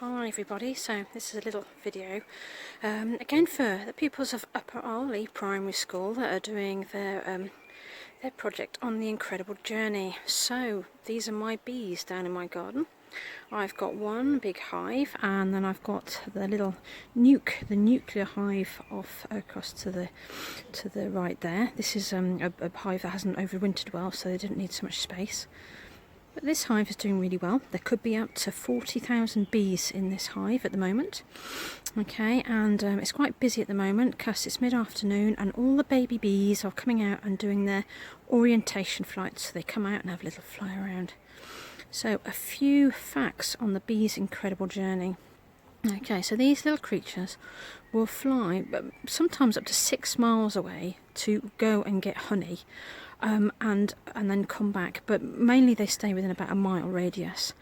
Hi everybody, so this is a little video again for the pupils of Upper Arley Primary School that are doing their project on the incredible journey. So these are my bees down in my garden. I've got one big hive, and then I've got the little nuclear hive off across to the right there. This is a hive that hasn't overwintered well, so they didn't need so much space. But this hive is doing really well. There could be up to 40,000 bees in this hive at the moment. Okay, and it's quite busy at the moment because it's mid-afternoon and all the baby bees are coming out and doing their orientation flights. So they come out and have a little fly around. So a few facts on the bees' incredible journey. Okay, so these little creatures will fly sometimes up to 6 miles away to go and get honey. And then come back, but mainly they stay within about a mile radius.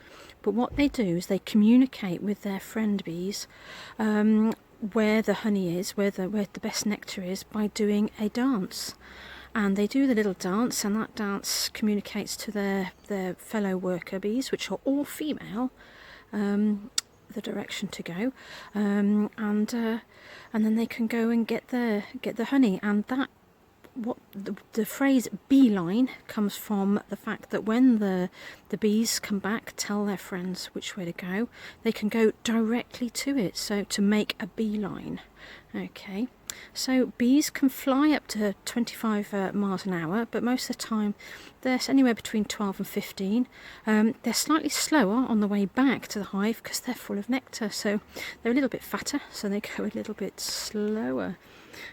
But what they do is they communicate with their friend bees where the honey is, where the best nectar is, by doing a dance. And they do the little dance, and that dance communicates to their fellow worker bees, which are all female, the direction to go, and then they can go and get the honey. And that what the phrase beeline comes from the fact that when the bees come back, tell their friends which way to go, they can go directly to it, so to make a beeline. Okay, so bees can fly up to 25 miles an hour, but most of the time they're anywhere between 12 and 15. They're slightly slower on the way back to the hive because they're full of nectar, so they're a little bit fatter, so they go a little bit slower.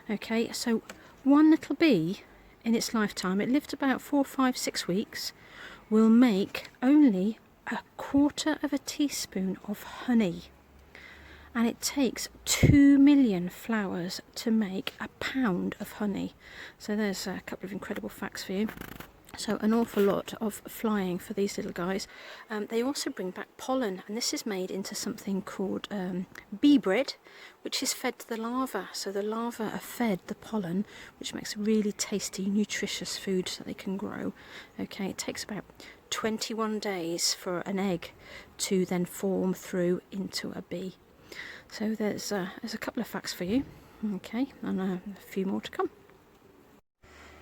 Okay, so one little bee in its lifetime, it lived about 4, 5, 6 weeks, will make only 1/4 of a teaspoon of honey. And it takes 2 million flowers to make a pound of honey. So there's a couple of incredible facts for you. So an awful lot of flying for these little guys. They also bring back pollen, and this is made into something called bee bread, which is fed to the larvae. So the larvae are fed the pollen, which makes a really tasty, nutritious food that they can grow. Okay, it takes about 21 days for an egg to then form through into a bee. So there's a couple of facts for you. Okay, and a few more to come.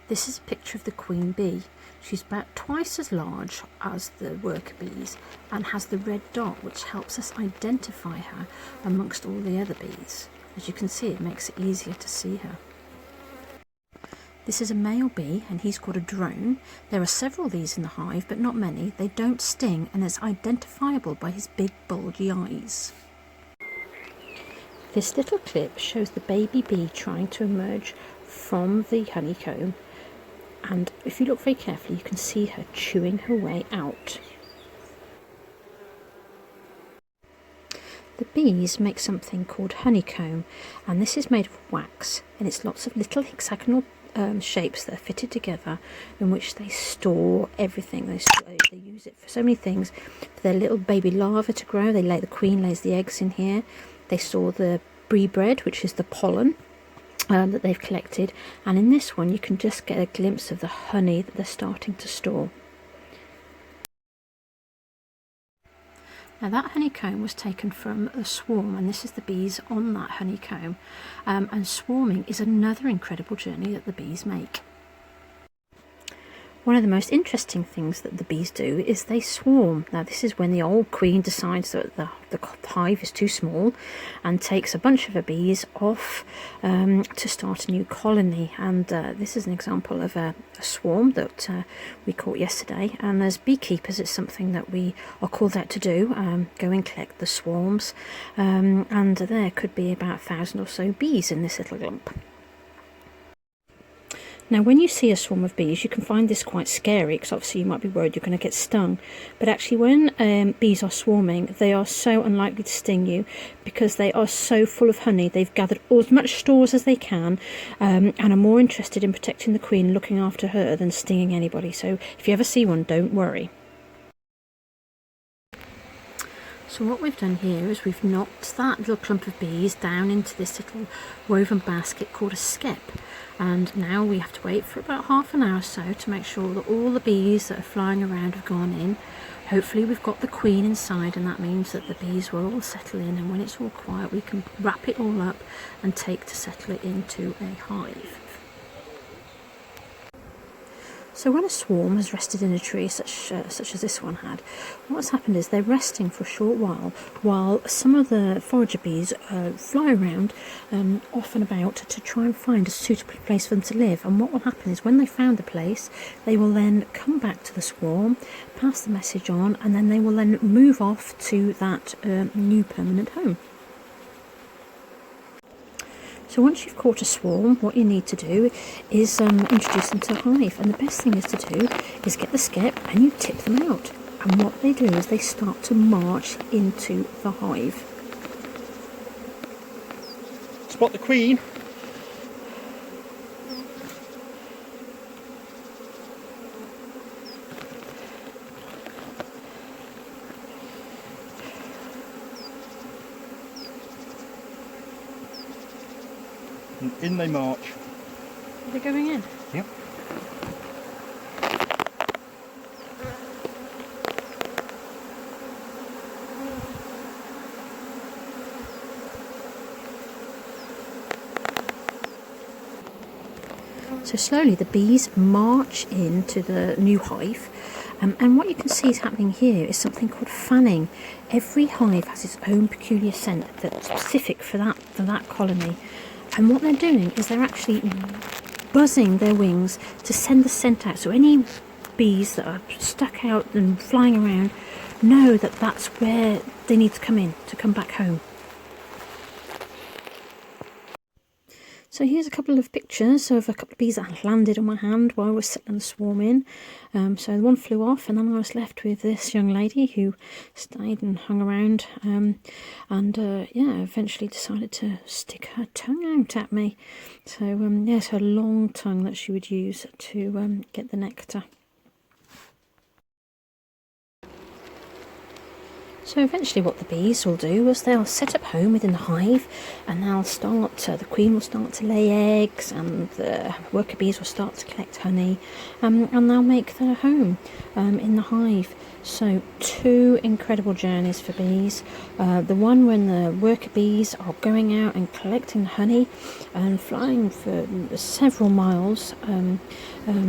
This is a picture of the queen bee. She's about twice as large as the worker bees and has the red dot, which helps us identify her amongst all the other bees. As you can see, it makes it easier to see her. This is a male bee, and he's called a drone. There are several of these in the hive, but not many. They don't sting, and it's identifiable by his big bulgy eyes. This little clip shows the baby bee trying to emerge from the honeycomb. And if you look very carefully, you can see her chewing her way out. The bees make something called honeycomb, and this is made of wax, and it's lots of little hexagonal shapes that are fitted together in which they store everything. They use it for so many things. For their little baby larvae to grow, the queen lays the eggs in here. They store the bee bread, which is the pollen that they've collected, and in this one you can just get a glimpse of the honey that they're starting to store. Now that honeycomb was taken from a swarm, and this is the bees on that honeycomb, and swarming is another incredible journey that the bees make. One of the most interesting things that the bees do is they swarm. Now this is when the old queen decides that the hive is too small and takes a bunch of her bees off to start a new colony. And this is an example of a swarm that we caught yesterday. And as beekeepers, it's something that we are called out to do, go and collect the swarms. And there could be about 1,000 or so bees in this little lump. Now when you see a swarm of bees, you can find this quite scary, because obviously you might be worried you're going to get stung. But actually when bees are swarming, they are so unlikely to sting you because they are so full of honey. They've gathered as much stores as they can, and are more interested in protecting the queen, looking after her, than stinging anybody. So if you ever see one, don't worry. So what we've done here is we've knocked that little clump of bees down into this little woven basket called a skep, and now we have to wait for about half an hour or so to make sure that all the bees that are flying around have gone in. Hopefully we've got the queen inside, and that means that the bees will all settle in, and when it's all quiet we can wrap it all up and take to settle it into a hive. So when a swarm has rested in a tree such as this one had, what's happened is they're resting for a short while some of the forager bees fly around off and about to try and find a suitable place for them to live. And what will happen is when they found the place, they will then come back to the swarm, pass the message on, and then they will then move off to that new permanent home. So once you've caught a swarm, what you need to do is introduce them to a hive. And the best thing is to do is get the skep and you tip them out. And what they do is they start to march into the hive. Spot the queen. And in they march. Are they going in? Yep. So slowly the bees march into the new hive, and what you can see is happening here is something called fanning. Every hive has its own peculiar scent that's specific for that colony. And what they're doing is they're actually buzzing their wings to send the scent out. So any bees that are stuck out and flying around know that that's where they need to come back home. So here's a couple of pictures of a couple of bees that had landed on my hand while I was settling the swarm in. So one flew off, and then I was left with this young lady who stayed and hung around, yeah, eventually decided to stick her tongue out at me. So yeah, it's her long tongue that she would use to get the nectar. So eventually what the bees will do is they'll set up home within the hive, and they'll start, the queen will start to lay eggs, and the worker bees will start to collect honey, and they'll make their home in the hive. So 2 incredible journeys for bees. The one when the worker bees are going out and collecting honey and flying for several miles,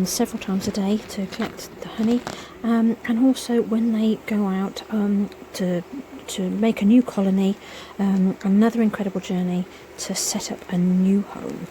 several times a day to collect the honey, and also when they go out to make a new colony, another incredible journey to set up a new home.